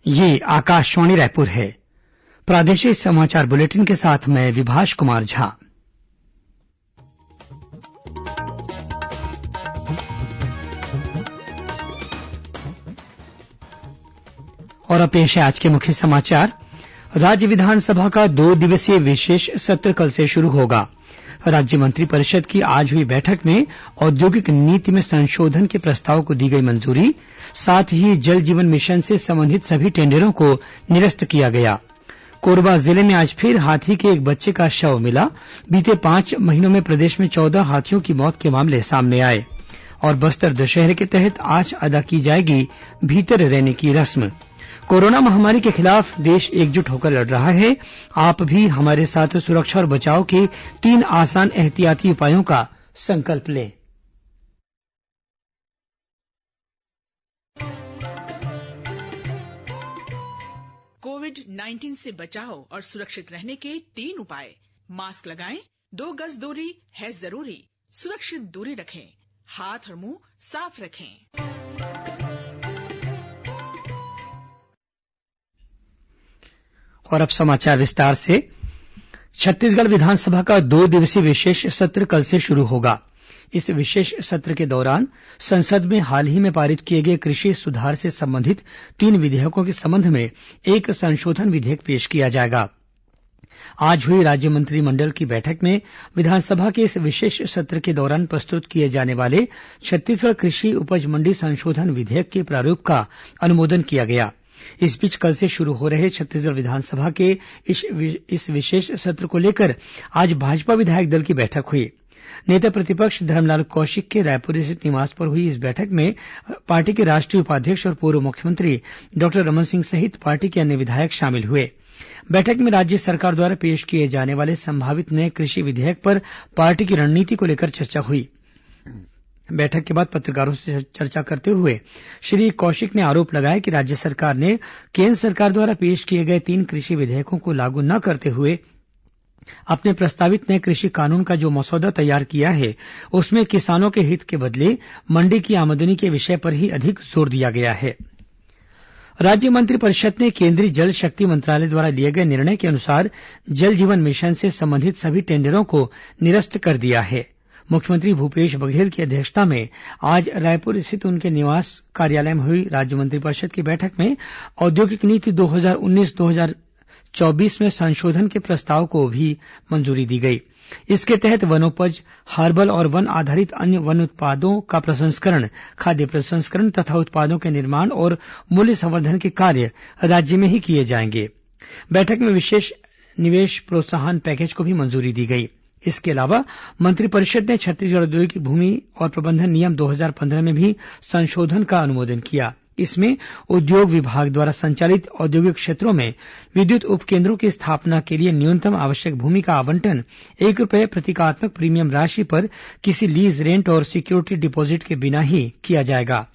ये आकाशवाणी रायपुर है। प्रादेशिक समाचार बुलेटिन के साथ मैं विभाष कुमार झा। और अब पेश है आज के मुख्य समाचार। राज्य विधानसभा का 2 दिवसीय विशेष सत्र कल से शुरू होगा। राज्य मंत्रिपरिषद की आज हुई बैठक में औद्योगिक नीति में संशोधन के प्रस्ताव को दी गई मंजूरी। साथ ही जल जीवन मिशन से संबंधित सभी टेंडरों को निरस्त किया गया। कोरबा जिले में आज फिर हाथी के एक बच्चे का शव मिला। बीते 5 महीनों में प्रदेश में 14 हाथियों की मौत के मामले सामने आए। और बस्तर दशहरे के तहत आज अदा की जाएगी भीतर रहने की रस्म। कोरोना महामारी के खिलाफ देश एकजुट होकर लड़ रहा है। आप भी हमारे साथ सुरक्षा और बचाव के 3 आसान एहतियाती उपायों का संकल्प लें। कोविड-19 से बचाव और सुरक्षित रहने के 3 उपाय। मास्क लगाएं, 2 गज दूरी है जरूरी, सुरक्षित दूरी रखें, हाथ और मुंह साफ रखें। और अब समाचार विस्तार से। छत्तीसगढ़ विधानसभा का 2 दिवसीय विशेष सत्र कल से शुरू होगा। इस विशेष सत्र के दौरान संसद में हाल ही में पारित किए गए कृषि सुधार से संबंधित 3 विधेयकों के संबंध में एक संशोधन विधेयक पेश किया जाएगा। आज हुई राज्य मंत्रिमंडल की बैठक में विधानसभा के इस विशेष सत्र के दौरान प्रस्तुत किए जाने वाले छत्तीसगढ़ कृषि उपज मंडी संशोधन विधेयक के प्रारूप का अनुमोदन किया गया। इस बीच कल से शुरू हो रहे छत्तीसगढ़ विधानसभा के इस विशेष सत्र को लेकर आज भाजपा विधायक दल की बैठक हुई। नेता प्रतिपक्ष धरमलाल कौशिक के रायपुर स्थित निवास पर हुई इस बैठक में पार्टी के राष्ट्रीय उपाध्यक्ष और पूर्व मुख्यमंत्री डॉक्टर रमन सिंह सहित पार्टी के अन्य विधायक शामिल हुए। बैठक में राज्य सरकार द्वारा पेश किए जाने वाले संभावित नए कृषि विधेयक पर पार्टी की रणनीति को लेकर चर्चा हुई। बैठक के बाद पत्रकारों से चर्चा करते हुए श्री कौशिक ने आरोप लगाया कि राज्य सरकार ने केंद्र सरकार द्वारा पेश किए गए 3 कृषि विधेयकों को लागू न करते हुए अपने प्रस्तावित नए कृषि कानून का जो मसौदा तैयार किया है उसमें किसानों के हित के बदले मंडी की आमदनी के विषय पर ही अधिक जोर दिया गया है। राज्य मंत्रिपरिषद ने केंद्रीय जल शक्ति मंत्रालय द्वारा लिए गए निर्णय के अनुसार जल जीवन मिशन से संबंधित सभी टेंडरों को निरस्त कर दिया है। मुख्यमंत्री भूपेश बघेल की अध्यक्षता में आज रायपुर स्थित उनके निवास कार्यालय में हुई राज्य मंत्रिपरिषद की बैठक में औद्योगिक नीति 2019-2024 में संशोधन के प्रस्ताव को भी मंजूरी दी गई। इसके तहत वनोपज, हर्बल और वन आधारित अन्य वन उत्पादों का प्रसंस्करण, खाद्य प्रसंस्करण तथा उत्पादों के निर्माण और मूल्य संवर्धन के कार्य राज्य में ही किए जाएंगे। बैठक में विशेष निवेश प्रोत्साहन पैकेज को भी मंजूरी दी गई। इसके अलावा मंत्रिपरिषद ने छत्तीसगढ़ औद्योगिक भूमि और प्रबंधन नियम 2015 में भी संशोधन का अनुमोदन किया। इसमें उद्योग विभाग द्वारा संचालित औद्योगिक क्षेत्रों में विद्युत उपकेंद्रों की स्थापना के लिए न्यूनतम आवश्यक भूमि का आवंटन ₹1 प्रतीकात्मक प्रीमियम राशि पर किसी लीज, रेंट और सिक्योरिटी डिपॉजिट के बिना ही किया जाएगा।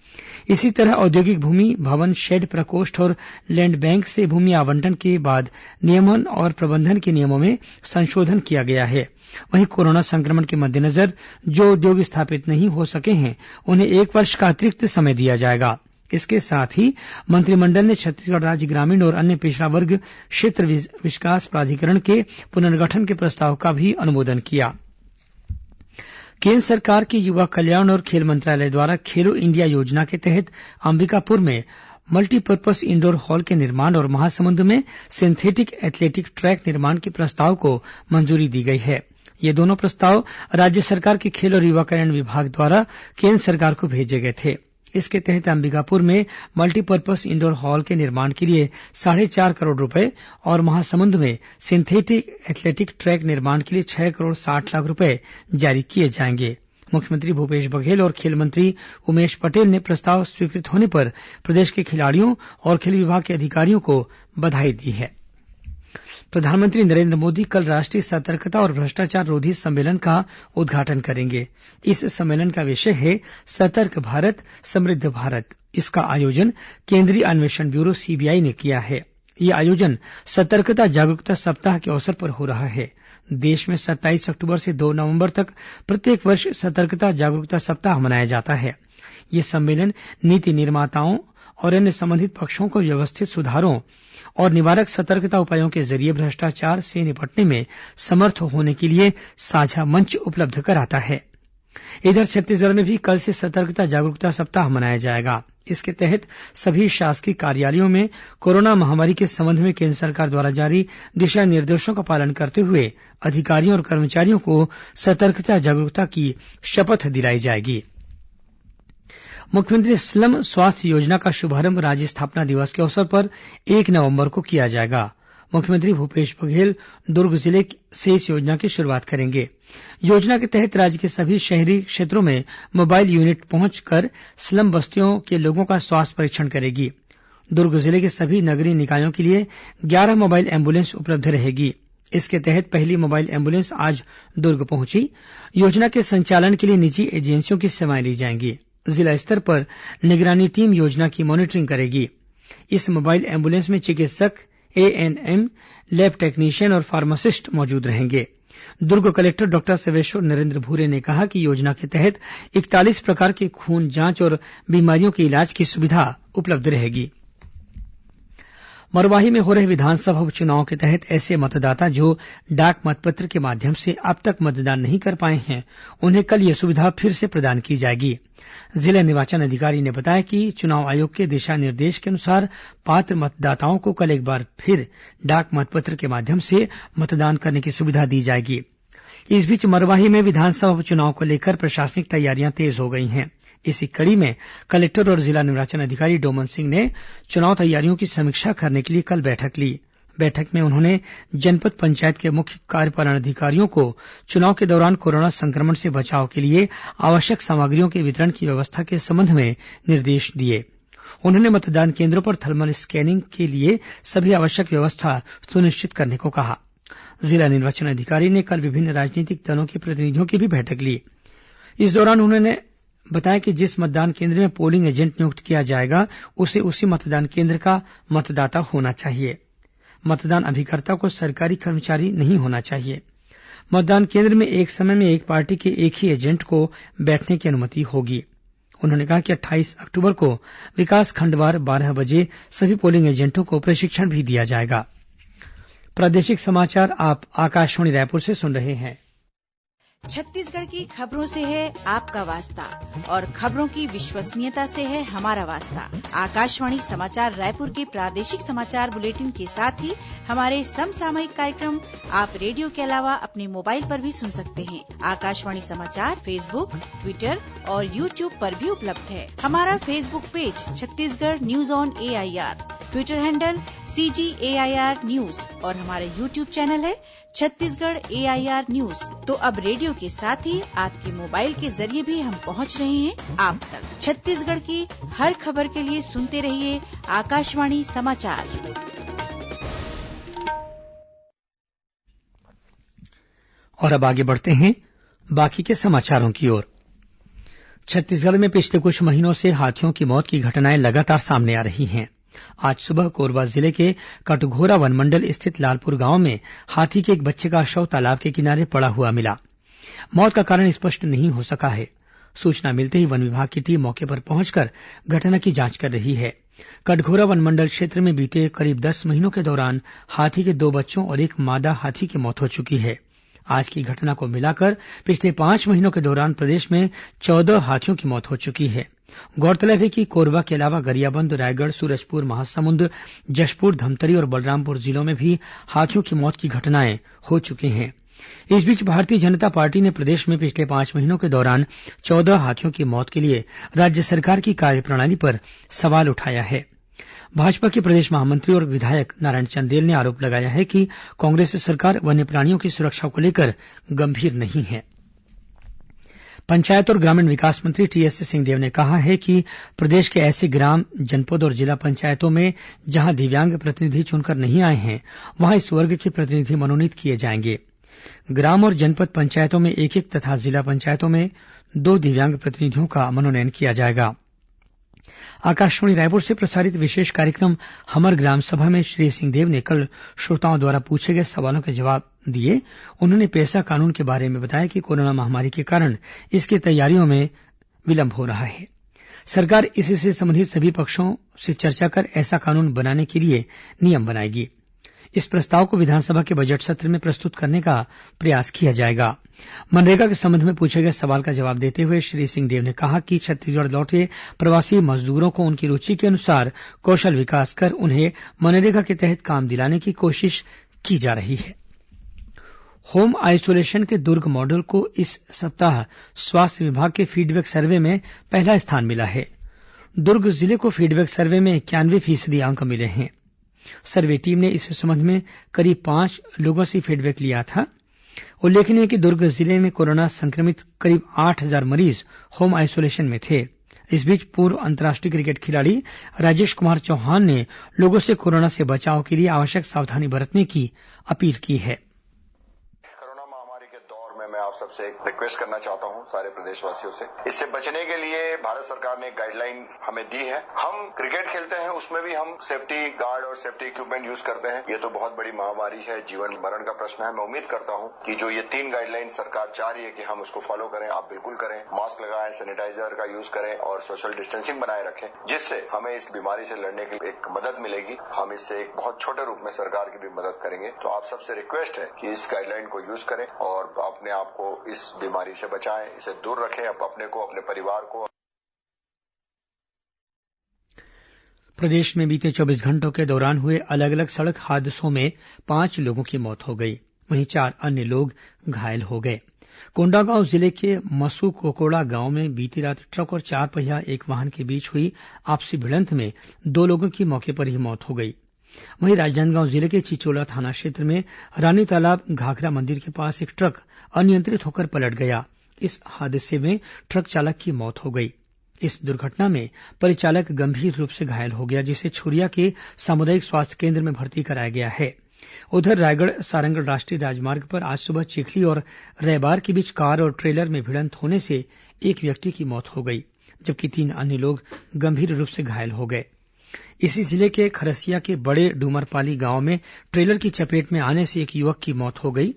इसी तरह औद्योगिक भूमि, भवन, शेड, प्रकोष्ठ और लैंड बैंक से भूमि आवंटन के बाद नियमन और प्रबंधन के नियमों में संशोधन किया गया है। वहीं कोरोना संक्रमण के मद्देनजर जो उद्योग स्थापित नहीं हो सके हैं उन्हें 1 वर्ष का अतिरिक्त समय दिया जाएगा। इसके साथ ही मंत्रिमंडल ने छत्तीसगढ़ राज्य ग्रामीण और अन्य पिछड़ा वर्ग क्षेत्र विकास प्राधिकरण के पुनर्गठन के प्रस्ताव का भी अनुमोदन किया। केंद्र सरकार के युवा कल्याण और खेल मंत्रालय द्वारा खेलो इंडिया योजना के तहत अंबिकापुर में मल्टीपर्पज इंडोर हॉल के निर्माण और महासमुंद में सिंथेटिक एथलेटिक ट्रैक निर्माण के प्रस्ताव को मंजूरी दी गई है। ये दोनों प्रस्ताव राज्य सरकार के खेल और युवा कल्याण विभाग द्वारा केंद्र सरकार को भेजे गए थे। इसके तहत अंबिकापुर में मल्टीपर्पज इंडोर हॉल के निर्माण के लिए 4.5 करोड़ रुपए और महासमुंद में सिंथेटिक एथलेटिक ट्रैक निर्माण के लिए 6 करोड़ 60 लाख रुपए जारी किए जाएंगे। मुख्यमंत्री भूपेश बघेल और खेल मंत्री उमेश पटेल ने प्रस्ताव स्वीकृत होने पर प्रदेश के खिलाड़ियों और खेल विभाग के अधिकारियों को बधाई दी है। प्रधानमंत्री नरेंद्र मोदी कल राष्ट्रीय सतर्कता और भ्रष्टाचार रोधी सम्मेलन का उद्घाटन करेंगे। इस सम्मेलन का विषय है सतर्क भारत, समृद्ध भारत। इसका आयोजन केंद्रीय अन्वेषण ब्यूरो सीबीआई ने किया है। यह आयोजन सतर्कता जागरूकता सप्ताह के अवसर पर हो रहा है। देश में 27 अक्टूबर से 2 नवंबर तक प्रत्येक वर्ष सतर्कता जागरूकता सप्ताह मनाया जाता है। यह सम्मेलन नीति निर्माताओं और अन्य संबंधित पक्षों को व्यवस्थित सुधारों और निवारक सतर्कता उपायों के जरिये भ्रष्टाचार से निपटने में समर्थ होने के लिए साझा मंच उपलब्ध कराता है। इधर छत्तीसगढ़ में भी कल से सतर्कता जागरूकता सप्ताह मनाया जाएगा। इसके तहत सभी शासकीय कार्यालयों में कोरोना महामारी के संबंध में केंद्र सरकार द्वारा जारी दिशा निर्देशों का पालन करते हुए अधिकारियों और कर्मचारियों को सतर्कता जागरूकता की शपथ दिलाई जाएगी। मुख्यमंत्री स्लम स्वास्थ्य योजना का शुभारंभ राज्य स्थापना दिवस के अवसर पर 1 नवंबर को किया जाएगा। मुख्यमंत्री भूपेश बघेल दुर्ग जिले से इस योजना की शुरुआत करेंगे। योजना के तहत राज्य के सभी शहरी क्षेत्रों में मोबाइल यूनिट पहुंचकर स्लम बस्तियों के लोगों का स्वास्थ्य परीक्षण करेगी। दुर्ग जिले के सभी नगरीय निकायों के लिए 11 मोबाइल एम्बुलेंस उपलब्ध रहेगी। इसके तहत पहली मोबाइल एम्बुलेंस आज दुर्ग पहुंची। योजना के संचालन के लिए निजी एजेंसियों की सेवाएं ली जाएंगी। जिला स्तर पर निगरानी टीम योजना की मॉनिटरिंग करेगी। इस मोबाइल एम्बुलेंस में चिकित्सक, एएनएम, लैब टेक्नीशियन और फार्मासिस्ट मौजूद रहेंगे। दुर्ग कलेक्टर डॉक्टर सर्वेश्वर नरेंद्र भूरे ने कहा कि योजना के तहत 41 प्रकार के खून जांच और बीमारियों के इलाज की सुविधा उपलब्ध रहेगी। मरवाही में हो रहे विधानसभा उपचुनाव के तहत ऐसे मतदाता जो डाक मतपत्र के माध्यम से अब तक मतदान नहीं कर पाए हैं, उन्हें कल यह सुविधा फिर से प्रदान की जाएगी। जिला निर्वाचन अधिकारी ने बताया कि चुनाव आयोग के दिशा निर्देश के अनुसार पात्र मतदाताओं को कल एक बार फिर डाक मतपत्र के माध्यम से मतदान करने की सुविधा दी जाएगी। इस बीच मरवाही में विधानसभा उपचुनाव को लेकर प्रशासनिक तैयारियां तेज हो गई हैं। इसी कड़ी में कलेक्टर और जिला निर्वाचन अधिकारी डोमन सिंह ने चुनाव तैयारियों की समीक्षा करने के लिए कल बैठक ली। बैठक में उन्होंने जनपद पंचायत के मुख्य कार्यपालन अधिकारियों को चुनाव के दौरान कोरोना संक्रमण से बचाव के लिए आवश्यक सामग्रियों के वितरण की व्यवस्था के संबंध में निर्देश दिए। उन्होंने मतदान केन्द्रों पर थर्मल स्कैनिंग के लिए सभी आवश्यक व्यवस्था सुनिश्चित करने को कहा। जिला निर्वाचन अधिकारी ने कल विभिन्न राजनीतिक दलों के प्रतिनिधियों की भी बैठक ली। इस दौरान उन्होंने बताया कि जिस मतदान केन्द्र में पोलिंग एजेंट नियुक्त किया जाएगा उसे उसी मतदान केन्द्र का मतदाता होना चाहिए। मतदान अभिकर्ता को सरकारी कर्मचारी नहीं होना चाहिए। मतदान केन्द्र में एक समय में एक पार्टी के एक ही एजेंट को बैठने की अनुमति होगी। उन्होंने कहा कि 28 अक्टूबर को विकासखंडवार 12 बजे सभी पोलिंग एजेंटों को प्रशिक्षण भी दिया जाएगा। प्रादेशिक समाचार आप आकाशवाणी रायपुर से सुन रहे हैं। छत्तीसगढ़ की खबरों से है आपका वास्ता और खबरों की विश्वसनीयता से है हमारा वास्ता। आकाशवाणी समाचार रायपुर के प्रादेशिक समाचार बुलेटिन के साथ ही हमारे समसामयिक कार्यक्रम आप रेडियो के अलावा अपने मोबाइल पर भी सुन सकते हैं। आकाशवाणी समाचार फेसबुक, ट्विटर और यूट्यूब पर भी उपलब्ध है। हमारा Facebook page Chhattisgarh news on AIR, Twitter handle CGAIR news और हमारा यूट्यूब चैनल है छत्तीसगढ़ AIR न्यूज। तो अब रेडियो के साथ ही आपके मोबाइल के जरिए भी हम पहुंच रहे हैं आप तक। छत्तीसगढ़ की हर खबर के लिए सुनते रहिए आकाशवाणी समाचार। और अब आगे बढ़ते हैं बाकी के समाचारों की ओर। छत्तीसगढ़ में पिछले कुछ महीनों से हाथियों की मौत की घटनाएं लगातार सामने आ रही हैं। आज सुबह कोरबा जिले के कटघोरा वनमंडल स्थित लालपुर गांव में हाथी के एक बच्चे का शव तालाब के किनारे पड़ा हुआ मिला। मौत का कारण स्पष्ट नहीं हो सका है। सूचना मिलते ही वन विभाग की टीम मौके पर पहुंचकर घटना की जांच कर रही है। कटघोरा वनमंडल क्षेत्र में बीते करीब 10 महीनों के दौरान हाथी के 2 बच्चों और एक मादा हाथी की मौत हो चुकी है। आज की घटना को मिलाकर पिछले 5 महीनों के दौरान प्रदेश में 14 हाथियों की मौत हो चुकी है। गौरतलब है कि कोरबा के अलावा गरियाबंद, रायगढ़, सूरजपुर, महासमुंद, जशपुर, धमतरी और बलरामपुर जिलों में भी हाथियों की मौत की घटनाएं हो चुकी हैं। इस बीच भारतीय जनता पार्टी ने प्रदेश में पिछले 5 महीनों के दौरान 14 हाथियों की मौत के लिए राज्य सरकार की कार्यप्रणाली पर सवाल उठाया है। भाजपा के प्रदेश महामंत्री और विधायक नारायण चंदेल ने आरोप लगाया है कि कांग्रेस सरकार वन्य प्राणियों की सुरक्षा को लेकर गंभीर नहीं है। पंचायत और ग्रामीण विकास मंत्री टीएस सिंहदेव ने कहा है कि प्रदेश के ऐसे ग्राम, जनपद और जिला पंचायतों में जहां दिव्यांग प्रतिनिधि चुनकर नहीं आए हैं, वहां इस वर्ग के प्रतिनिधि मनोनीत किए जाएंगे। ग्राम और जनपद पंचायतों में 1-1 तथा जिला पंचायतों में 2 दिव्यांग प्रतिनिधियों का मनोनयन किया जाएगा। आकाशवाणी रायपुर से प्रसारित विशेष कार्यक्रम हमर ग्राम सभा में श्री सिंहदेव ने कल श्रोताओं द्वारा पूछे गए सवालों के जवाब दिए। उन्होंने पेसा कानून के बारे में बताया कि कोरोना महामारी के कारण इसकी तैयारियों में विलंब हो रहा है। सरकार इससे संबंधित सभी पक्षों से चर्चा कर ऐसा कानून बनाने के लिए नियम बनाएगी। इस प्रस्ताव को विधानसभा के बजट सत्र में प्रस्तुत करने का प्रयास किया जाएगा। मनरेगा के संबंध में पूछे गए सवाल का जवाब देते हुए श्री सिंहदेव ने कहा कि छत्तीसगढ़ लौटे प्रवासी मजदूरों को उनकी रुचि के अनुसार कौशल विकास कर उन्हें मनरेगा के तहत काम दिलाने की कोशिश की जा रही है। होम आइसोलेशन के दुर्ग मॉडल को इस सप्ताह स्वास्थ्य विभाग के फीडबैक सर्वे में पहला स्थान मिला है। दुर्ग जिले को फीडबैक सर्वे में 91% अंक मिले हैं। सर्वे टीम ने इस संबंध में करीब 5 लोगों से फीडबैक लिया था। उल्लेखनीय है कि दुर्ग जिले में कोरोना संक्रमित करीब 8,000 मरीज होम आइसोलेशन में थे। इस बीच पूर्व अंतर्राष्ट्रीय क्रिकेट खिलाड़ी राजेश कुमार चौहान ने लोगों से कोरोना से बचाव के लिए आवश्यक सावधानी बरतने की अपील की है। मैं आप सबसे एक रिक्वेस्ट करना चाहता हूं सारे प्रदेशवासियों से, इससे बचने के लिए भारत सरकार ने गाइडलाइन हमें दी है। हम क्रिकेट खेलते हैं, उसमें भी हम सेफ्टी गार्ड और सेफ्टी इक्विपमेंट यूज करते हैं। ये तो बहुत बड़ी महामारी है, जीवन मरण का प्रश्न है। मैं उम्मीद करता हूं कि जो ये 3 गाइडलाइन सरकार चाह रही है कि हम उसको फॉलो करें, आप बिल्कुल करें। मास्क लगाएं, सैनिटाइजर का यूज करें और सोशल डिस्टेंसिंग बनाए रखें, जिससे हमें इस बीमारी से लड़ने की एक मदद मिलेगी। हम इससे एक बहुत छोटे रूप में सरकार की भी मदद करेंगे। तो आप सबसे रिक्वेस्ट है कि इस गाइडलाइन को यूज करें और अपने आपको इस बीमारी से बचाएं, इसे दूर रखें, अपने को, अपने परिवार को। प्रदेश में बीते 24 घंटों के दौरान हुए अलग अलग सड़क हादसों में 5 लोगों की मौत हो गई, वहीं 4 अन्य लोग घायल हो गए। कोंडागांव जिले के मसू कोकोड़ा गांव में बीती रात ट्रक और 4 पहिया एक वाहन के बीच हुई आपसी भिड़ंत में 2 लोगों की मौके पर ही मौत हो गई। वहीं राजनांदगांव जिले के चिचोला थाना क्षेत्र में रानी तालाब घाघरा मंदिर के पास एक ट्रक अनियंत्रित होकर पलट गया। इस हादसे में ट्रक चालक की मौत हो गई। इस दुर्घटना में परिचालक गंभीर रूप से घायल हो गया, जिसे छुरिया के सामुदायिक स्वास्थ्य केंद्र में भर्ती कराया गया है। उधर रायगढ़ सारंगढ़ राष्ट्रीय राजमार्ग पर आज सुबह चिखली और रैबार के बीच कार और ट्रेलर में भिड़ंत होने से एक व्यक्ति की मौत हो गई, जबकि 3 अन्य लोग गंभीर रूप से घायल हो गए। इसी जिले के खरसिया के बड़े डूमरपाली गांव में ट्रेलर की चपेट में आने से एक युवक की मौत हो गई।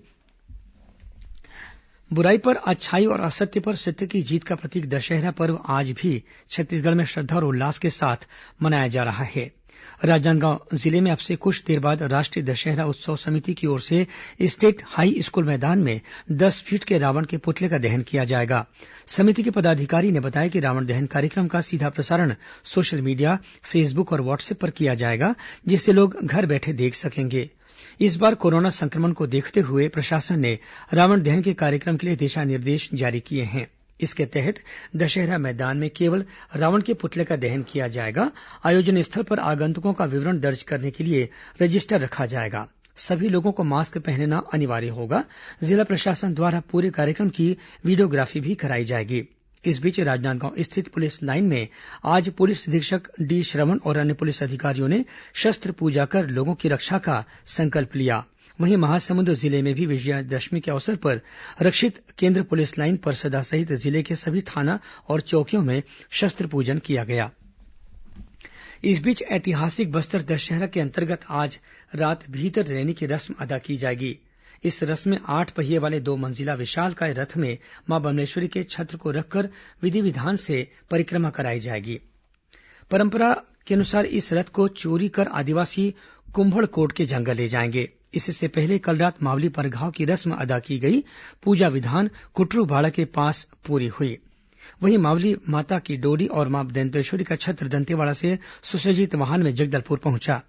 बुराई पर अच्छाई और असत्य पर सत्य की जीत का प्रतीक दशहरा पर्व आज भी छत्तीसगढ़ में श्रद्धा और उल्लास के साथ मनाया जा रहा है। राजनांदगांव जिले में अब से कुछ देर बाद राष्ट्रीय दशहरा उत्सव समिति की ओर से स्टेट हाई स्कूल मैदान में 10 फीट के रावण के पुतले का दहन किया जाएगा। समिति के पदाधिकारी ने बताया कि रावण दहन कार्यक्रम का सीधा प्रसारण सोशल मीडिया, फेसबुक और व्हाट्सएप पर किया जाएगा, जिससे लोग घर बैठे देख सकेंगे। इस बार कोरोना संक्रमण को देखते हुए प्रशासन ने रावण दहन के कार्यक्रम के लिए दिशा निर्देश जारी किए हैं। इसके तहत दशहरा मैदान में केवल रावण के पुतले का दहन किया जाएगा। आयोजन स्थल पर आगंतुकों का विवरण दर्ज करने के लिए रजिस्टर रखा जाएगा। सभी लोगों को मास्क पहनना अनिवार्य होगा। जिला प्रशासन द्वारा पूरे कार्यक्रम की वीडियोग्राफी भी कराई जाएगी। इस बीच राजनांदगांव स्थित पुलिस लाइन में आज पुलिस अधीक्षक डी श्रवण और अन्य पुलिस अधिकारियों ने शस्त्र पूजा कर लोगों की रक्षा का संकल्प लिया। वहीं महासमुंद जिले में भी विजयादशमी के अवसर पर रक्षित केंद्र पुलिस लाइन परसदा सहित जिले के सभी थाना और चौकियों में शस्त्र पूजन किया गया। इस बीच ऐतिहासिक बस्तर दशहरा के अंतर्गत आज रात भीतर रैनी की रस्म अदा की जाएगी। इस रस्म में 8 पहिए वाले 2 मंजिला विशालकाय रथ में मां बम्लेश्वरी के छत्र को रखकर विधि विधान से परिक्रमा कराई जाएगी। परंपरा के अनुसार इस रथ को चोरी कर आदिवासी कुंभड़कोट के जंगल ले जाएंगे। इससे पहले कल रात मावली परघाव की रस्म अदा की गई। पूजा विधान कुटरूबाड़ा के पास पूरी हुई। वहीं मावली माता की डोरी और मां दंतेश्वरी का छत्र दंतेवाड़ा से सुसज्जित वाहन में जगदलपुर पहुंचा।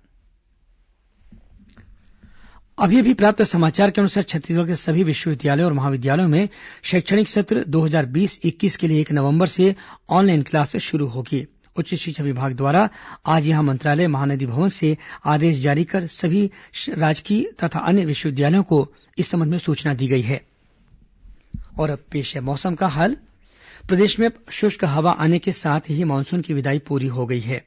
अभी प्राप्त समाचार के अनुसार छत्तीसगढ़ के सभी विश्वविद्यालयों और महाविद्यालयों में शैक्षणिक सत्र 2020-21 के लिए 1 नवंबर से ऑनलाइन क्लास शुरू होगी। उच्च शिक्षा विभाग द्वारा आज यहां मंत्रालय महानदी भवन से आदेश जारी कर सभी राजकीय तथा अन्य विश्वविद्यालयों को इस संबंध में सूचना दी गई है। और अब पेश है मौसम का हाल। प्रदेश में शुष्क हवा आने के साथ ही मानसून की विदाई पूरी हो गई है।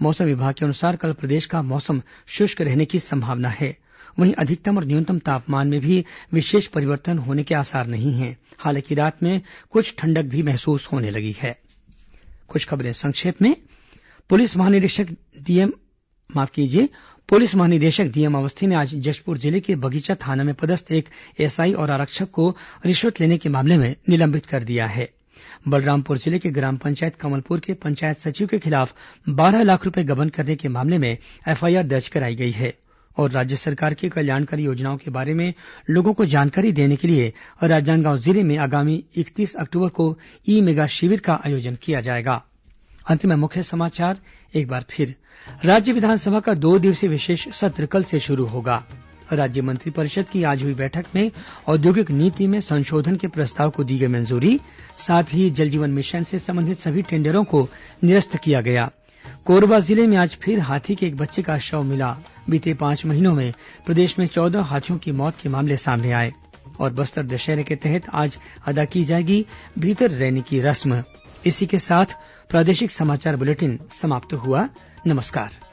मौसम विभाग के अनुसार कल प्रदेश का मौसम शुष्क रहने की संभावना है। वहीं अधिकतम और न्यूनतम तापमान में भी विशेष परिवर्तन होने के आसार नहीं है। हालांकि रात में कुछ ठंडक भी महसूस होने लगी है। कुछ खबरें संक्षेप में। पुलिस महानिदेशक डीएम अवस्थी ने आज जशपुर जिले के बगीचा थाना में पदस्थ एक एसआई और आरक्षक को रिश्वत लेने के मामले में निलंबित कर दिया है। बलरामपुर जिले के ग्राम पंचायत कमलपुर के पंचायत सचिव के खिलाफ 12 लाख रूपये गबन करने के मामले में एफआईआर दर्ज कराई गई है और राज्य सरकार की कल्याणकारी योजनाओं के बारे में लोगों को जानकारी देने के लिए राजनांदगांव जिले में आगामी 31 अक्टूबर को ई मेगा शिविर का आयोजन किया जाएगा। अंत में मुख्य समाचार एक बार फिर। राज्य विधानसभा का 2 दिवसीय विशेष सत्र कल से शुरू होगा। राज्य मंत्रिपरिषद की आज हुई बैठक में औद्योगिक नीति में संशोधन के प्रस्ताव को दी गई मंजूरी। साथ ही जल जीवन मिशन से संबंधित सभी टेंडरों को निरस्त किया गया। कोरबा जिले में आज फिर हाथी के एक बच्चे का शव मिला। बीते 5 महीनों में प्रदेश में 14 हाथियों की मौत के मामले सामने आए। और बस्तर दशहरे के तहत आज अदा की जाएगी भीतर रैनी की रस्म। इसी के साथ प्रादेशिक समाचार बुलेटिन समाप्त हुआ। नमस्कार।